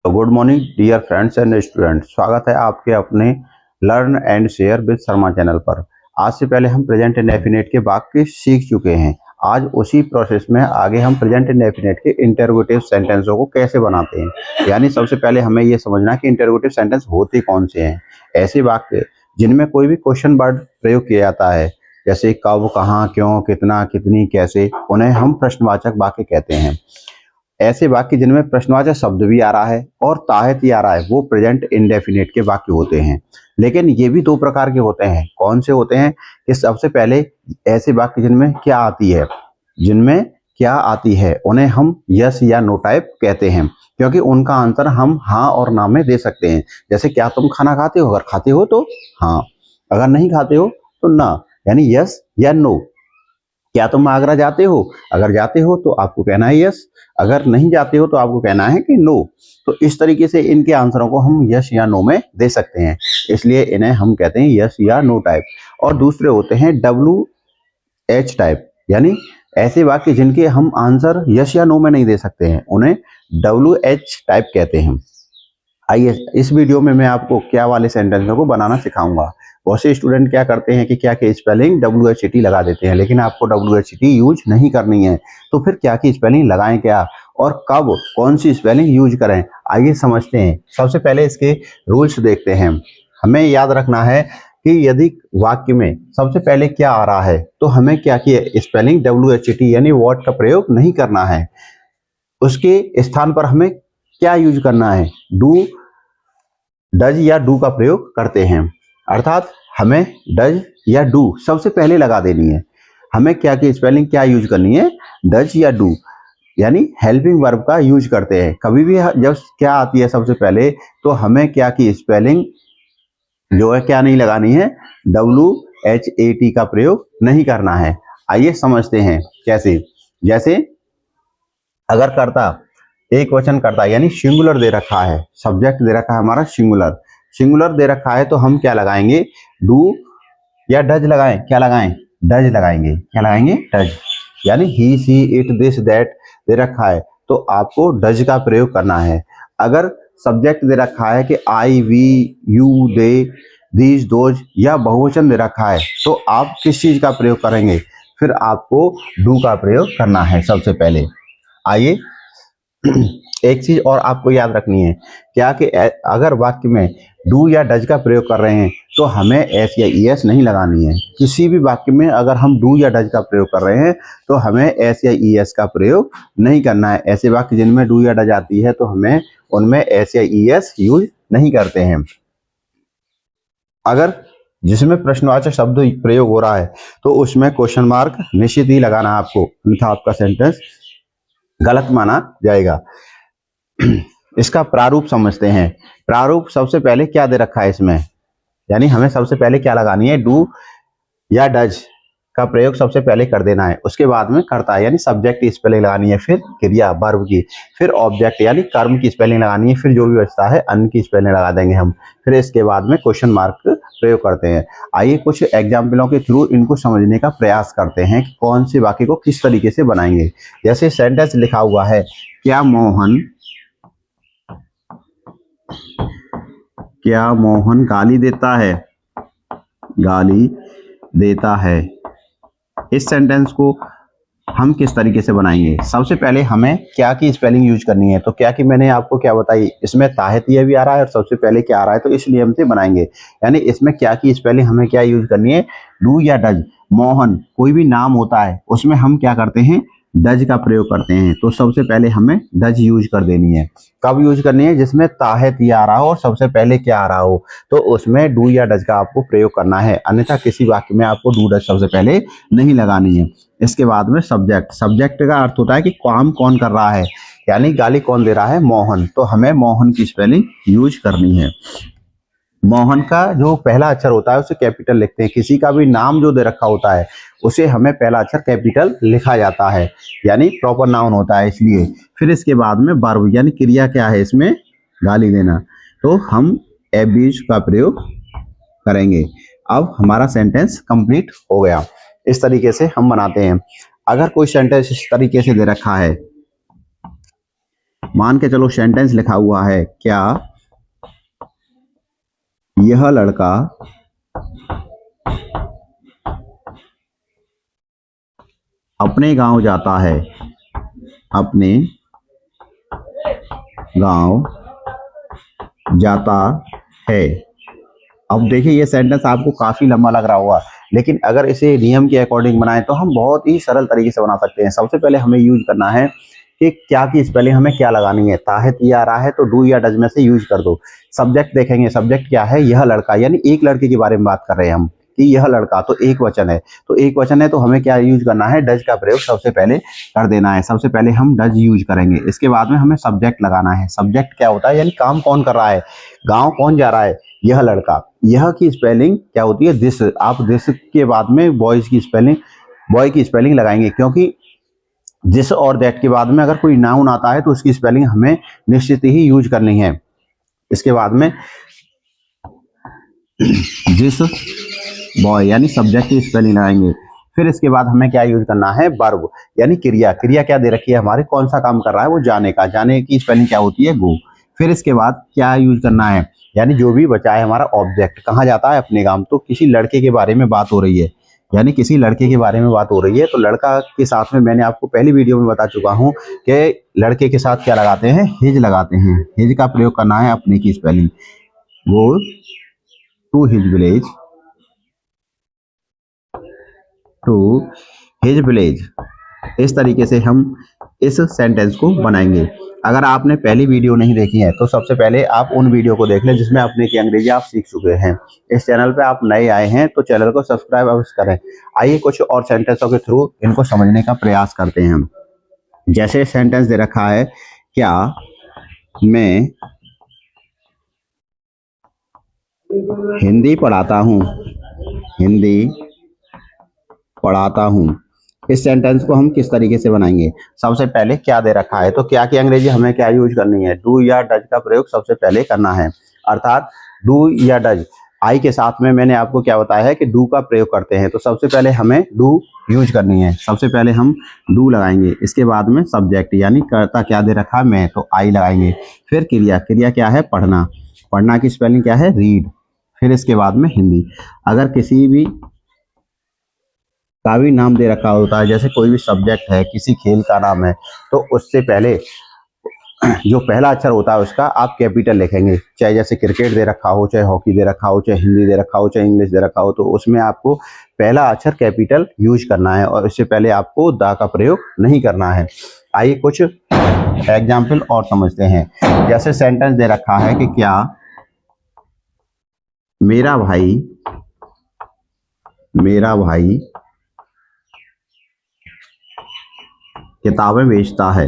तो good morning dear friends and student, स्वागत है आपके अपने learn and share with Sharma channel पर। आज से पहले हम प्रेजेंट इंडेफिनिट के वाक्य सीख चुके हैं। आज उसी प्रोसेस में आगे हम प्रेजेंट इंडेफिनिट के इंटरोगेटिव सेंटेंसों को कैसे बनाते हैं। यानी सबसे पहले हमें यह समझना कि इंटरोगेटिव सेंटेंस होते कौन से हैं। ऐसे वाक्य जिनमें कोई भी क्वेश्चन वर्ड प्रयोग किया जाता है, जैसे कब, कहाँ, क्यों, कितना, कितनी, कैसे, उन्हें हम प्रश्नवाचक वाक्य कहते हैं। ऐसे वाक्य जिनमें प्रश्नवाचक शब्द भी आ रहा है और ताहत ही आ रहा है, वो प्रेजेंट इंडेफिनिट के वाक्य होते हैं। लेकिन ये भी दो प्रकार के होते हैं। कौन से होते हैं? कि सबसे पहले ऐसे वाक्य जिनमें क्या आती है उन्हें हम यस या नो टाइप कहते हैं, क्योंकि उनका आंसर हम हाँ और ना में दे सकते हैं। जैसे क्या तुम खाना खाते हो? अगर खाते हो तो हाँ, अगर नहीं खाते हो तो ना, यानी यस या नो। क्या तुम आगरा जाते हो? अगर जाते हो तो आपको कहना है यस, अगर नहीं जाते हो तो आपको कहना है कि नो। तो इस तरीके से इनके आंसरों को हम यस या नो में दे सकते हैं, इसलिए इन्हें हम कहते हैं यस या नो टाइप। और दूसरे होते हैं WH टाइप, यानी ऐसे वाक्य जिनके हम आंसर यस या नो में नहीं दे सकते हैं, उन्हें WH टाइप कहते हैं। आइए इस वीडियो में मैं आपको क्या वाले सेंटेंसों को बनाना सिखाऊंगा। बहुत से स्टूडेंट क्या करते हैं कि क्या के स्पेलिंग WHT लगा देते हैं, लेकिन आपको WHT यूज नहीं करनी है। तो फिर क्या की स्पेलिंग लगाएं क्या और कब कौन सी स्पेलिंग यूज करें, आइए समझते हैं। सबसे पहले इसके रूल्स देखते हैं। हमें याद रखना है कि यदि वाक्य में सबसे पहले क्या आ रहा है तो हमें क्या की स्पेलिंग WHT यानी व्हाट का प्रयोग नहीं करना है। उसके स्थान पर हमें क्या यूज करना है? डू, डज या डू का प्रयोग करते हैं। अर्थात हमें डज या डू सबसे पहले लगा देनी है। हमें क्या की स्पेलिंग क्या यूज करनी है? डज या डू, यानी हेल्पिंग वर्ब का यूज करते हैं। कभी भी जब क्या आती है सबसे पहले तो हमें क्या की स्पेलिंग जो है क्या नहीं लगानी है? WHAT का प्रयोग नहीं करना है। आइए समझते हैं कैसे। जैसे अगर कर्ता एक वचन करता है, यानी सिंगुलर दे रखा है, सब्जेक्ट दे रखा है हमारा सिंगुलर दे रखा है, तो हम क्या लगाएंगे? डू या डज लगाएं? क्या लगाएं? डज लगाएंगे। क्या लगाएंगे? डज। यानी ही, सी, इट, दिस, दैट दे रखा है तो आपको डज का प्रयोग करना है। अगर सब्जेक्ट दे रखा है कि I, we, you, they, these, those या बहुवचन दे रखा है तो आप किस चीज का प्रयोग करेंगे? फिर आपको डू का प्रयोग करना है सबसे पहले। आइए एक चीज और आपको याद रखनी है, क्या कि अगर वाक्य में डू या डज का प्रयोग कर रहे हैं तो हमें एस या ईएस नहीं लगानी है। किसी भी वाक्य में अगर हम डू या डज का प्रयोग कर रहे हैं तो हमें एस या ईएस का प्रयोग नहीं करना है। ऐसे वाक्य जिनमें डू या डज आती है तो हमें उनमें एस या ईएस यूज नहीं करते हैं। अगर जिसमें प्रश्नवाचक शब्द प्रयोग हो रहा है तो उसमें क्वेश्चन मार्क निश्चित ही लगाना है आपको, अन्यथा आपका सेंटेंस गलत माना जाएगा। इसका प्रारूप समझते हैं। प्रारूप सबसे पहले क्या दे रखा है इसमें, यानी हमें सबसे पहले क्या लगानी है? डू या डज का प्रयोग सबसे पहले कर देना है। उसके बाद में करता है यानी सब्जेक्ट की स्पेलिंग लगानी है, फिर क्रिया वर्ब की, फिर ऑब्जेक्ट यानी कर्म की स्पेलिंग लगानी है, फिर जो भी बचता है अन्य की स्पेलिंग लगा देंगे हम। फिर इसके बाद में क्वेश्चन मार्क प्रयोग करते हैं। आइए कुछ एग्जाम्पलों के थ्रू इनको समझने का प्रयास करते हैं कि कौन से वाक्य को किस तरीके से बनाएंगे। जैसे सेंटेंस लिखा हुआ है, क्या मोहन गाली देता है? गाली देता है। इस सेंटेंस को हम किस तरीके से बनाएंगे? सबसे पहले हमें क्या की स्पेलिंग यूज करनी है। तो क्या की मैंने आपको क्या बताई, इसमें ताहतिया भी आ रहा है और सबसे पहले क्या आ रहा है, तो इस नियम से बनाएंगे। यानी इसमें क्या की स्पेलिंग हमें क्या यूज करनी है? डू या डज। मोहन कोई भी नाम होता है उसमें हम क्या करते हैं? डज का प्रयोग करते हैं। तो सबसे पहले हमें डज यूज कर देनी है। कब यूज करनी है? जिसमें ताहतिया आ रहा हो और सबसे पहले क्या आ रहा हो तो उसमें डू या डज का आपको प्रयोग करना है, अन्यथा किसी वाक्य में आपको डू डज सबसे पहले नहीं लगानी है। इसके बाद में सब्जेक्ट का अर्थ होता है कि काम कौन कर रहा है, यानी गाली कौन दे रहा है? मोहन। तो हमें मोहन की स्पेलिंग यूज करनी है। मोहन का जो पहला अक्षर होता है उसे कैपिटल लिखते हैं। किसी का भी नाम जो दे रखा होता है उसे हमें पहला अक्षर कैपिटल लिखा जाता है, यानी प्रॉपर नाउन होता है इसलिए। फिर इसके बाद में वर्ब यानी क्रिया क्या है इसमें? गाली देना। तो हम एब्यूज का प्रयोग करेंगे। अब हमारा सेंटेंस कंप्लीट हो गया। इस तरीके से हम बनाते हैं। अगर कोई सेंटेंस इस तरीके से दे रखा है, मान के चलो सेंटेंस लिखा हुआ है, क्या यह लड़का अपने गांव जाता है, अपने गांव जाता है। अब देखिए ये सेंटेंस आपको काफी लंबा लग रहा होगा, लेकिन अगर इसे नियम के अकॉर्डिंग बनाएं तो हम बहुत ही सरल तरीके से बना सकते हैं। सबसे पहले हमें यूज करना है कि क्या की स्पेलिंग हमें क्या लगानी है। ता है, ती आ रहा है तो डू या डज में से यूज कर दो। सब्जेक्ट देखेंगे, सब्जेक्ट क्या है, यह लड़का, यानी एक लड़के के बारे में बात कर रहे हैं हम कि यह लड़का, तो एक वचन है, तो एक वचन है तो हमें क्या यूज करना है, डज का प्रयोग सबसे पहले कर देना है। सबसे पहले हम डज यूज करेंगे, इसके बाद में हमें सब्जेक्ट लगाना है। सब्जेक्ट क्या होता है, यानी काम कौन कर रहा है, गाँव कौन जा रहा है, यह लड़का। यह की स्पेलिंग क्या होती है, दिस। आप दिस के बाद में बॉयज की स्पेलिंग, बॉय की स्पेलिंग लगाएंगे, क्योंकि दिस और दैट के बाद में अगर कोई नाउन आता है तो उसकी स्पेलिंग हमें निश्चित ही यूज करनी है। इसके बाद में दिस बॉय यानी सब्जेक्ट की स्पेलिंग लगाएंगे। फिर इसके बाद हमें क्या यूज करना है, वर्ब यानी क्रिया। क्रिया क्या दे रखी है हमारे, कौन सा काम कर रहा है, वो जाने का, जाने की स्पेलिंग क्या होती है, गो। फिर इसके बाद क्या यूज करना है, यानी जो भी बचा है हमारा ऑब्जेक्ट, कहाँ जाता है, अपने काम। तो किसी लड़के के बारे में बात हो रही है, यानी किसी लड़के के बारे में बात हो रही है, तो लड़का के साथ में मैंने आपको पहली वीडियो में बता चुका हूँ कि लड़के के साथ क्या लगाते हैं, हिज लगाते हैं। हिज का प्रयोग करना है अपने की स्पेलिंग, वो to his village, to his village. इस तरीके से हम इस सेंटेंस को बनाएंगे। अगर आपने पहली वीडियो नहीं देखी है तो सबसे पहले आप उन वीडियो को देख लें जिसमें अपने की अंग्रेजी आप सीख चुके हैं। इस चैनल पे आप नए आए हैं तो चैनल को सब्सक्राइब अवश्य करें। आइए कुछ और सेंटेंसों के थ्रू इनको समझने का प्रयास करते हैं हम। जैसे सेंटेंस दे रखा है, क्या मैं हिंदी पढ़ाता हूँ, हिंदी पढ़ाता हूँ। इस सेंटेंस को हम किस तरीके से बनाएंगे, सबसे पहले क्या दे रखा है, तो क्या की अंग्रेजी हमें क्या यूज करनी है, डू या डज का प्रयोग सबसे पहले करना है। अर्थात डू या डज, आई के साथ में मैंने आपको क्या बताया है कि डू का प्रयोग करते हैं, तो सबसे पहले हमें डू यूज करनी है। सबसे पहले हम डू लगाएंगे, इसके बाद में सब्जेक्ट यानी करता क्या दे रखा है, मैं, तो आई लगाएंगे। फिर क्रिया, क्रिया क्या है, पढ़ना, पढ़ना की स्पेलिंग क्या है, रीड। फिर इसके बाद में हिंदी। अगर किसी भी का भी नाम दे रखा होता है, जैसे कोई भी सब्जेक्ट है, किसी खेल का नाम है, तो उससे पहले जो पहला अक्षर होता है उसका आप कैपिटल लिखेंगे। चाहे जैसे क्रिकेट दे रखा हो, चाहे हॉकी दे रखा हो, चाहे हिंदी दे रखा हो, चाहे इंग्लिश दे रखा हो, तो उसमें आपको पहला अक्षर कैपिटल यूज करना है और इससे पहले आपको दा का प्रयोग नहीं करना है। आइए कुछ एग्जाम्पल और समझते हैं। जैसे सेंटेंस दे रखा है कि क्या मेरा भाई किताबें बेचता है,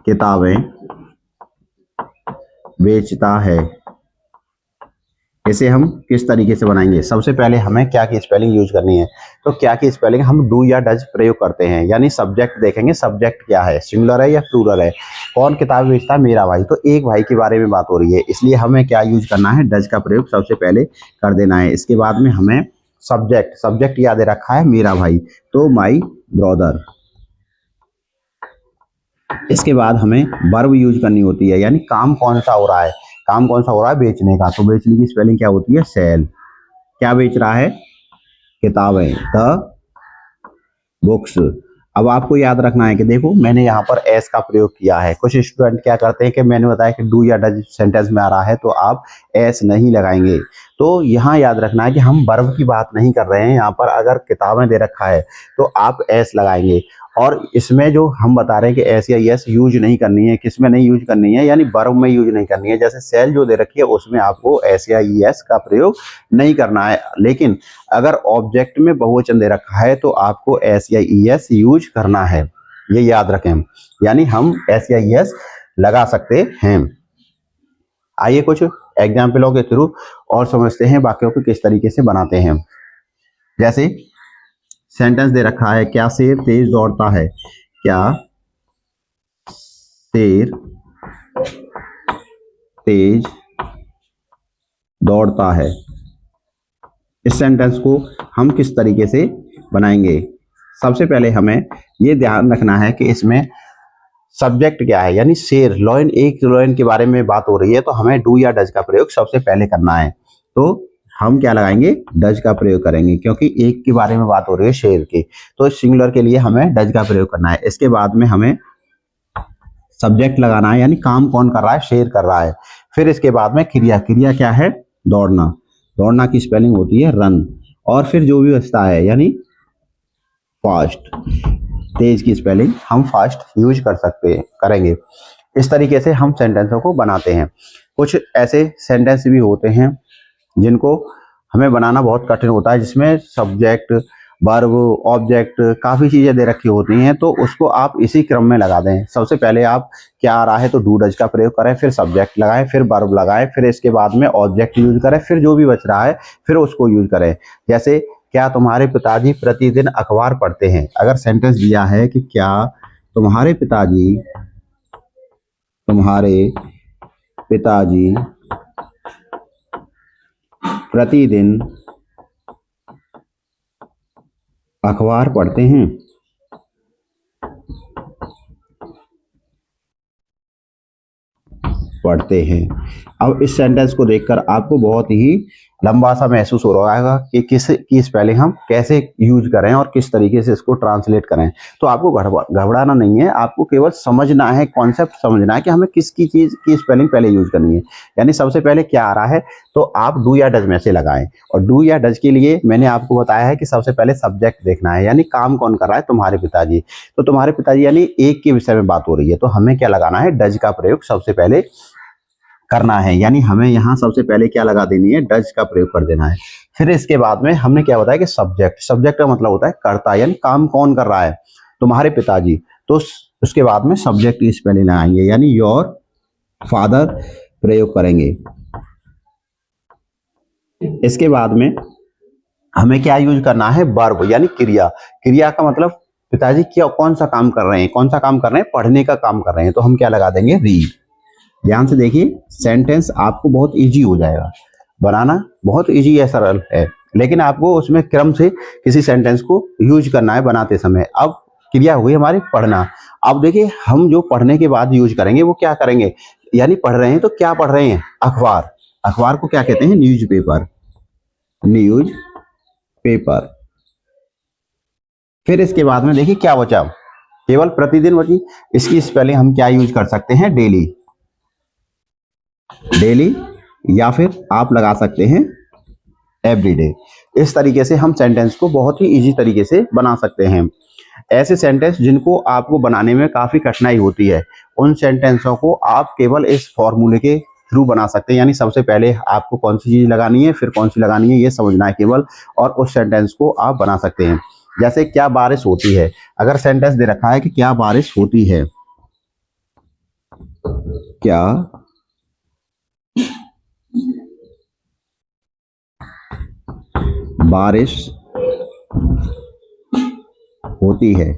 किताबें बेचता है। इसे हम किस तरीके से बनाएंगे, सबसे पहले हमें क्या की स्पेलिंग यूज करनी है, तो क्या की स्पेलिंग हम डू या डज प्रयोग करते हैं। यानी सब्जेक्ट देखेंगे, सब्जेक्ट क्या है, सिंगुलर है या प्लूरल है। कौन किताब बेचता है, मेरा भाई, तो एक भाई के बारे में बात हो रही है, इसलिए हमें क्या यूज करना है, डज का प्रयोग सबसे पहले कर देना है। इसके बाद में हमें सब्जेक्ट, सब्जेक्ट याद रखा है मेरा भाई, तो माई ब्रदर। इसके बाद हमें वर्ब यूज करनी होती है, यानी काम कौन सा हो रहा है, काम कौन सा हो रहा है, बेचने का, तो बेचने की स्पेलिंग क्या होती है, सेल। क्या बेच रहा है, किताबें, द बुक्स। अब आपको याद रखना है कि देखो मैंने यहाँ पर एस का प्रयोग किया है। कुछ स्टूडेंट क्या करते हैं कि मैंने बताया कि डू या डज सेंटेंस में आ रहा है तो आप एस नहीं लगाएंगे। तो यहाँ याद रखना है कि हम वर्ब की बात नहीं कर रहे हैं, यहाँ पर अगर किताबें दे रखा है तो आप एस लगाएंगे। और इसमें जो हम बता रहे हैं कि एस या यस यूज नहीं करनी है, किस में नहीं यूज करनी है, यानी वर्ब में यूज नहीं करनी है। जैसे सेल जो दे रखी है उसमें आपको एस या यस का प्रयोग नहीं करना है, लेकिन अगर ऑब्जेक्ट में बहुवचन दे रखा है तो आपको एस या यस यूज करना है, ये याद रखें। यानी हम एस या यस लगा सकते हैं। आइए कुछ एग्जाम्पलों के थ्रू और समझते हैं वाक्यों को किस तरीके से बनाते हैं। जैसे सेंटेंस दे रखा है, क्या शेर तेज दौड़ता है, क्या शेर तेज दौड़ता है। इस सेंटेंस को हम किस तरीके से बनाएंगे, सबसे पहले हमें ये ध्यान रखना है कि इसमें सब्जेक्ट क्या है, यानी शेर, लॉयन, एक लॉयन के बारे में बात हो रही है तो हमें डू या डज का प्रयोग सबसे पहले करना है। तो हम क्या लगाएंगे, डज का प्रयोग करेंगे, क्योंकि एक के बारे में बात हो रही है शेर की, तो सिंगुलर के लिए हमें डज का प्रयोग करना है। इसके बाद में हमें सब्जेक्ट लगाना है, यानी काम कौन कर रहा है, शेर कर रहा है। फिर इसके बाद में क्रिया, क्रिया क्या है, दौड़ना, दौड़ना की स्पेलिंग होती है रन। और फिर जो भी बचता है, यानी फास्ट, तेज की स्पेलिंग हम फास्ट यूज कर सकते हैं, करेंगे। इस तरीके से हम सेंटेंसों को बनाते हैं। कुछ ऐसे सेंटेंस भी होते हैं जिनको हमें बनाना बहुत कठिन होता है, जिसमें सब्जेक्ट, वर्ब, ऑब्जेक्ट, काफ़ी चीज़ें दे रखी होती हैं, तो उसको आप इसी क्रम में लगा दें। सबसे पहले आप क्या आ रहा है तो डू डज का प्रयोग करें, फिर सब्जेक्ट लगाएं, फिर वर्ब लगाएं, फिर इसके बाद में ऑब्जेक्ट यूज करें, फिर जो भी बच रहा है फिर उसको यूज करें। जैसे क्या तुम्हारे पिताजी प्रतिदिन अखबार पढ़ते हैं। अगर सेंटेंस दिया है कि क्या तुम्हारे पिताजी प्रतिदिन अखबार पढ़ते हैं, अब इस सेंटेंस को देखकर आपको बहुत ही लंबा सा महसूस हो रहा होगा कि किस की स्पेलिंग हम कैसे यूज करें और किस तरीके से इसको ट्रांसलेट करें। तो आपको घबराना नहीं है, आपको केवल समझना है, कॉन्सेप्ट समझना है कि हमें किसकी चीज़ की स्पेलिंग पहले यूज करनी है। यानी सबसे पहले क्या आ रहा है तो आप डू या डज में से लगाएं, और डू या डज के लिए मैंने आपको बताया है कि सबसे पहले सब्जेक्ट देखना है, यानी काम कौन कर रहा है, तुम्हारे पिताजी। तो तुम्हारे पिताजी यानी एक के विषय में बात हो रही है, तो हमें क्या लगाना है, डज का प्रयोग सबसे पहले करना है। यानी हमें यहाँ सबसे पहले क्या लगा देनी है, डज का प्रयोग कर देना है। फिर इसके बाद में हमने क्या बताया कि सब्जेक्ट, सब्जेक्ट का मतलब होता है कर्ता, यानी काम कौन कर रहा है, तुम्हारे पिताजी। तो उसके बाद में सब्जेक्ट की स्पेलिंग लगाएंगे, यानी योर फादर प्रयोग करेंगे। इसके बाद में हमें क्या यूज करना है, वर्ब, यानी क्रिया। क्रिया का मतलब पिताजी क्या कौन सा काम कर रहे हैं, कौन सा काम कर रहे हैं, पढ़ने का काम कर रहे हैं, तो हम क्या लगा देंगे, रीड। ध्यान से देखिए, सेंटेंस आपको बहुत इजी हो जाएगा, बनाना बहुत इजी है, सरल है, लेकिन आपको उसमें क्रम से किसी सेंटेंस को यूज करना है बनाते समय। अब क्रिया हुई हमारी पढ़ना। अब देखिए, हम जो पढ़ने के बाद यूज करेंगे वो क्या करेंगे, यानी पढ़ रहे हैं तो क्या पढ़ रहे हैं, अखबार। अखबार को क्या कहते हैं, न्यूज पेपर, न्यूज पेपर। फिर इसके बाद में देखिए क्या बचा, केवल प्रतिदिन बची। इसकी स्पेलिंग हम क्या यूज कर सकते हैं, डेली, डेली, या फिर आप लगा सकते हैं एवरीडे। इस तरीके से हम सेंटेंस को बहुत ही इजी तरीके से बना सकते हैं। ऐसे सेंटेंस जिनको आपको बनाने में काफी कठिनाई होती है, उन सेंटेंसों को आप केवल इस फॉर्मूले के थ्रू बना सकते हैं। यानी सबसे पहले आपको कौन सी चीज लगानी है, फिर कौन सी लगानी है, ये समझना है केवल, और उस सेंटेंस को आप बना सकते हैं। जैसे क्या बारिश होती है, अगर सेंटेंस दे रखा है कि क्या बारिश होती है, क्या बारिश होती है।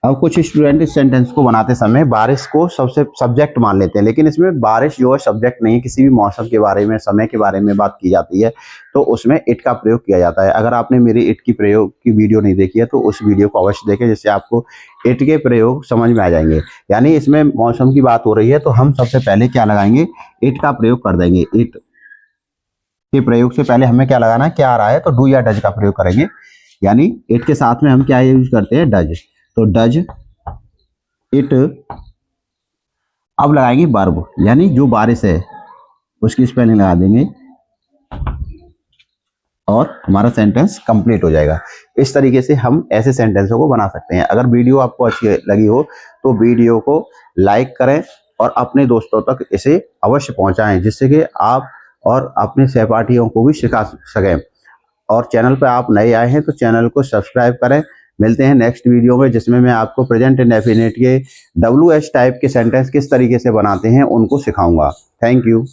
अब कुछ स्टूडेंट इस सेंटेंस को बनाते समय बारिश को सबसे सब्जेक्ट मान लेते हैं, लेकिन इसमें बारिश जो है सब्जेक्ट नहीं है। किसी भी मौसम के बारे में, समय के बारे में बात की जाती है तो उसमें इट का प्रयोग किया जाता है। अगर आपने मेरी इट की प्रयोग की वीडियो नहीं देखी है तो उस वीडियो को अवश्य देखें, जिससे आपको इट के प्रयोग समझ में आ जाएंगे। यानी इसमें मौसम की बात हो रही है तो हम सबसे पहले क्या लगाएंगे, इट का प्रयोग कर देंगे। इट के प्रयोग से पहले हमें क्या लगाना है, क्या आ रहा है तो डू या डज का प्रयोग करेंगे। यानी इट के साथ में हम क्या यूज करते हैं, डज। तो डज इट। अब लगाएंगे वर्ब, यानी जो बारिश है उसकी स्पेलिंग लगा देंगे और हमारा सेंटेंस कंप्लीट हो जाएगा। इस तरीके से हम ऐसे सेंटेंसों को बना सकते हैं। अगर वीडियो आपको अच्छी लगी हो तो वीडियो को लाइक करें और अपने दोस्तों तक इसे अवश्य पहुंचाएं, जिससे कि आप और अपने सहपाठियों को भी सिखा सकें। और चैनल पर आप नए आए हैं तो चैनल को सब्सक्राइब करें। मिलते हैं नेक्स्ट वीडियो में, जिसमें मैं आपको प्रेजेंट इंडेफिनिट के WH टाइप के सेंटेंस किस तरीके से बनाते हैं उनको सिखाऊंगा। Thank you.